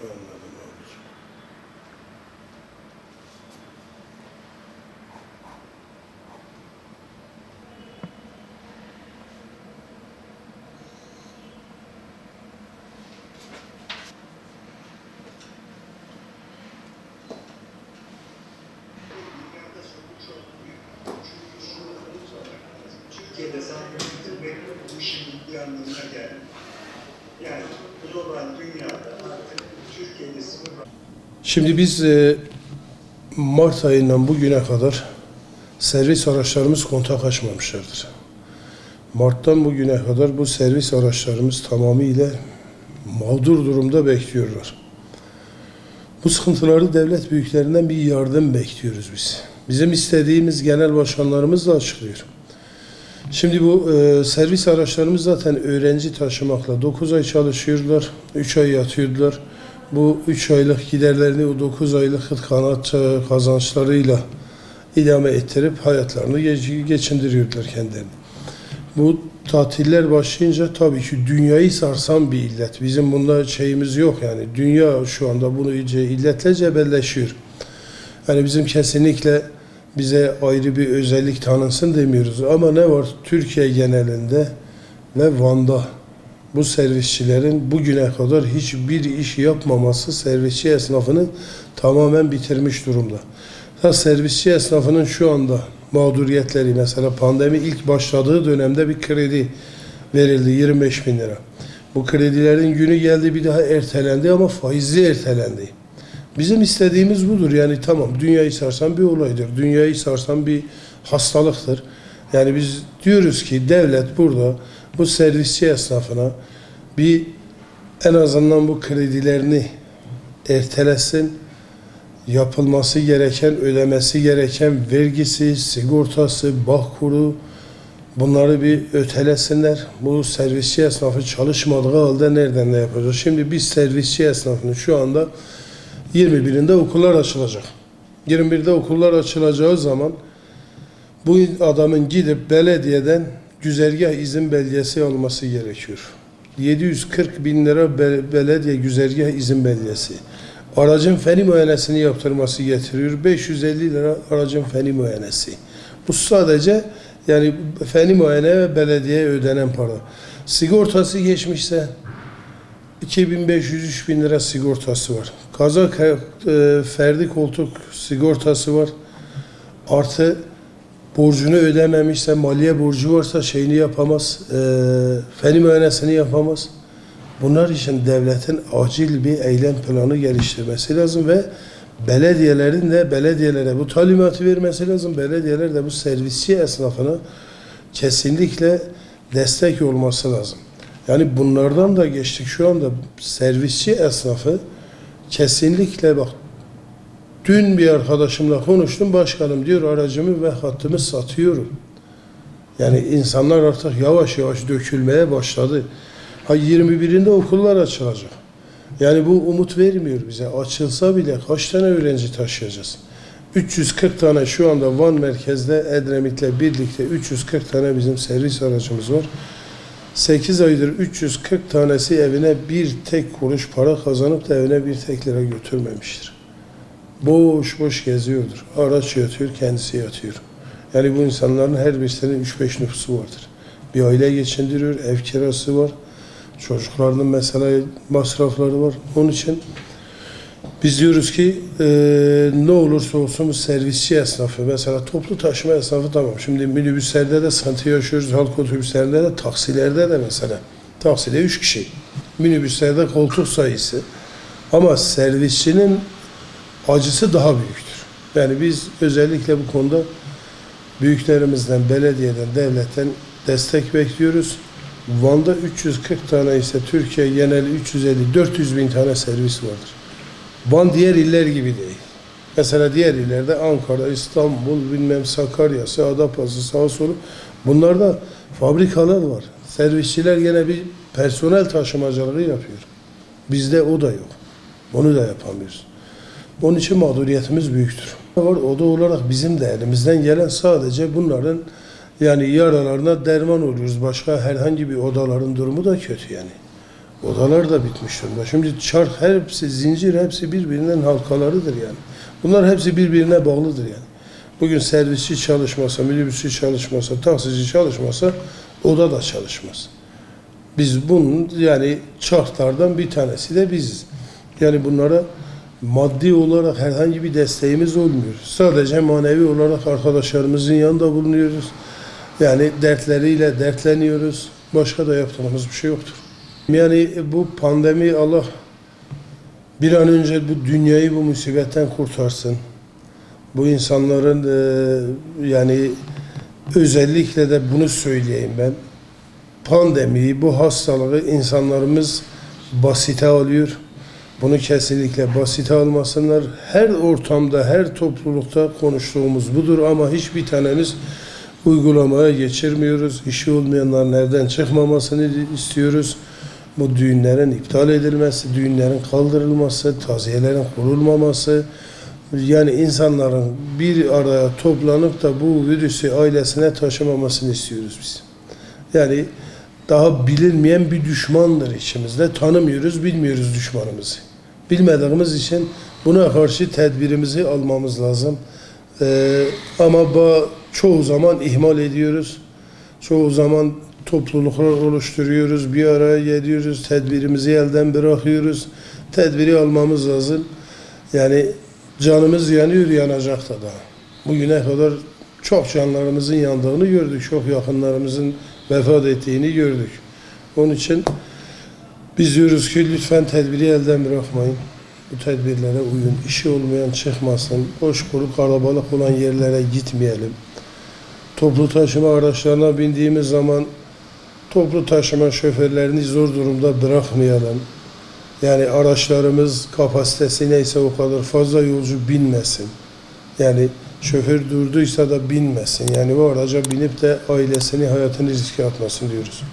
Anladım abiciğim. Türkiye'de sağlık bitirmek bu işin bir anlamına geldi. Yani global dünyada artık Türkiye'de sınır. Şimdi biz Mart ayından bugüne kadar servis araçlarımız kontak açmamışlardır. Mart'tan bugüne kadar bu servis araçlarımız tamamıyla mağdur durumda bekliyorlar. Bu sıkıntıları devlet büyüklerinden bir yardım bekliyoruz biz. Bizim istediğimiz genel başkanlarımız da açıklıyor. Şimdi bu servis araçlarımız zaten öğrenci taşımakla 9 ay çalışıyorlar, 3 ay yatıyorlar. Bu 3 aylık giderlerini o 9 aylık kanat kazançlarıyla idame ettirip hayatlarını geçindiriyorlar kendilerini. Bu tatiller başlayınca tabii ki dünyayı sarsan bir illet. Bizim bunda şeyimiz yok yani. Dünya şu anda bunu iyice illetle cebelleşiyor. Yani bizim kesinlikle bize ayrı bir özellik tanınsın demiyoruz. Ama ne var? Türkiye genelinde ve Van'da bu servisçilerin bugüne kadar hiçbir iş yapmaması servisçi esnafını tamamen bitirmiş durumda. Servisçi esnafının şu anda mağduriyetleri, mesela pandemi ilk başladığı dönemde bir kredi verildi 25 bin lira. Bu kredilerin günü geldi, bir daha ertelendi ama faizli ertelendi. Bizim istediğimiz budur. Yani tamam, dünyayı sarsan bir olaydır. Dünyayı sarsan bir hastalıktır. Yani biz diyoruz ki devlet burada bu servisçi esnafına bir en azından bu kredilerini ertelesin. Yapılması gereken, ödemesi gereken vergisi, sigortası, bağkuru, bunları bir ötelesinler. Bu servisçi esnafı çalışmadığı halde nereden ne yapacak? Şimdi biz servisçi esnafını şu anda 21'inde okullar açılacak. 21'de okullar açılacağı zaman bu adamın gidip belediyeden güzergah izin belgesi alması gerekiyor. 740 bin lira belediye güzergah izin belgesi. Aracın feni muayenesini yaptırması getiriyor. 550 lira aracın feni muayenesi. Bu sadece yani feni muayene ve belediyeye ödenen para. Sigortası geçmişse 2500-3000 lira sigortası var. Kaza ferdi koltuk sigortası var. Artı borcunu ödememişse, maliye borcu varsa şeyini yapamaz, feni muayenesini yapamaz. Bunlar için devletin acil bir eylem planı geliştirmesi lazım ve belediyelerin de belediyelere bu talimatı vermesi lazım. Belediyeler de bu servisçi esnafına kesinlikle destek olması lazım. Yani bunlardan da geçtik, şu anda servisçi esnafı kesinlikle bak, dün bir arkadaşımla konuştum, başkanım diyor aracımı ve hattımı satıyorum. Yani insanlar artık yavaş yavaş dökülmeye başladı. 21'inde okullar açılacak. Yani bu umut vermiyor bize. Açılsa bile kaç tane öğrenci taşıyacağız? 340 tane şu anda Van merkezde Edremit'le birlikte 340 tane bizim servis aracımız var. 8 aydır 340 tanesi evine bir tek kuruş para kazanıp da evine bir tek lira götürmemiştir. Boş boş geziyordur. Araç yatıyor, kendisi yatıyor. Yani bu insanların her birisinin 3-5 nüfusu vardır. Bir aile geçindiriyor, ev kirası var. Çocuklarının mesela masrafları var. Onun için biz diyoruz ki ne olursa olsun servisçi esnafı, mesela toplu taşıma esnafı tamam. Şimdi minibüslerde de sıkıntı yaşıyoruz, halk otobüslerinde de, taksilerde de mesela. Takside 3 kişi. Minibüslerde koltuk sayısı. Ama servisçinin acısı daha büyüktür. Yani biz özellikle bu konuda büyüklerimizden, belediyeden, devletten destek bekliyoruz. Van'da 340 tane ise Türkiye geneli 350-400 bin tane servis vardır. Van diğer iller gibi değil. Mesela diğer illerde Ankara, İstanbul, bilmem Sakarya'sı, Adapazarı, sağa solu. Bunlarda fabrikalar var. Servisçiler gene bir personel taşımacılığı yapıyor. Bizde o da yok. Onu da yapamıyoruz. Onun için mağduriyetimiz büyüktür. O da olarak bizim de elimizden gelen sadece bunların yani yaralarına derman oluyoruz. Başka herhangi bir odaların durumu da kötü yani. Odalar da bitmiş durumda. Şimdi çark hepsi, zincir hepsi birbirinden halkalarıdır yani. Bunlar hepsi birbirine bağlıdır yani. Bugün servisçi çalışmasa, minibüsçü çalışmasa, taksici çalışmasa oda da çalışmaz. Biz bunun yani çarklardan bir tanesi de biziz. Yani bunlara maddi olarak herhangi bir desteğimiz olmuyor. Sadece manevi olarak arkadaşlarımızın yanında bulunuyoruz. Yani dertleriyle dertleniyoruz. Başka da yaptığımız bir şey yoktur. Yani bu pandemi Allah bir an önce bu dünyayı bu musibetten kurtarsın. Bu insanların yani özellikle de bunu söyleyeyim ben. Pandemiyi, bu hastalığı insanlarımız basite alıyor. Bunu kesinlikle basite almasınlar. Her ortamda, her toplulukta konuştuğumuz budur ama hiçbir tanemiz uygulamaya geçirmiyoruz. İşi olmayanların evden çıkmamasını istiyoruz. Bu düğünlerin iptal edilmesi, düğünlerin kaldırılması, taziyelerin kurulmaması, yani insanların bir araya toplanıp da bu virüsü ailesine taşımamasını istiyoruz biz. Yani daha bilinmeyen bir düşmandır içimizde. Tanımıyoruz, bilmiyoruz düşmanımızı. Bilmediğimiz için buna karşı tedbirimizi almamız lazım. Ama çoğu zaman ihmal ediyoruz. Çoğu zaman topluluklar oluşturuyoruz, bir araya geliyoruz, tedbirimizi elden bırakıyoruz. Tedbiri almamız lazım. Yani canımız yanıyor, yanacak da daha. Bugüne kadar çok canlarımızın yandığını gördük, çok yakınlarımızın vefat ettiğini gördük. Onun için biz diyoruz ki lütfen tedbiri elden bırakmayın. Bu tedbirlere uyun. İşi olmayan çıkmasın. Boş kuru kalabalık olan yerlere gitmeyelim. Toplu taşıma araçlarına bindiğimiz zaman toplu taşıma şoförlerini zor durumda bırakmayalım. Yani araçlarımız kapasitesi neyse o kadar fazla yolcu binmesin. Yani şoför durduysa da binmesin. Yani bu araca binip de ailesini, hayatını riske atmasın diyoruz.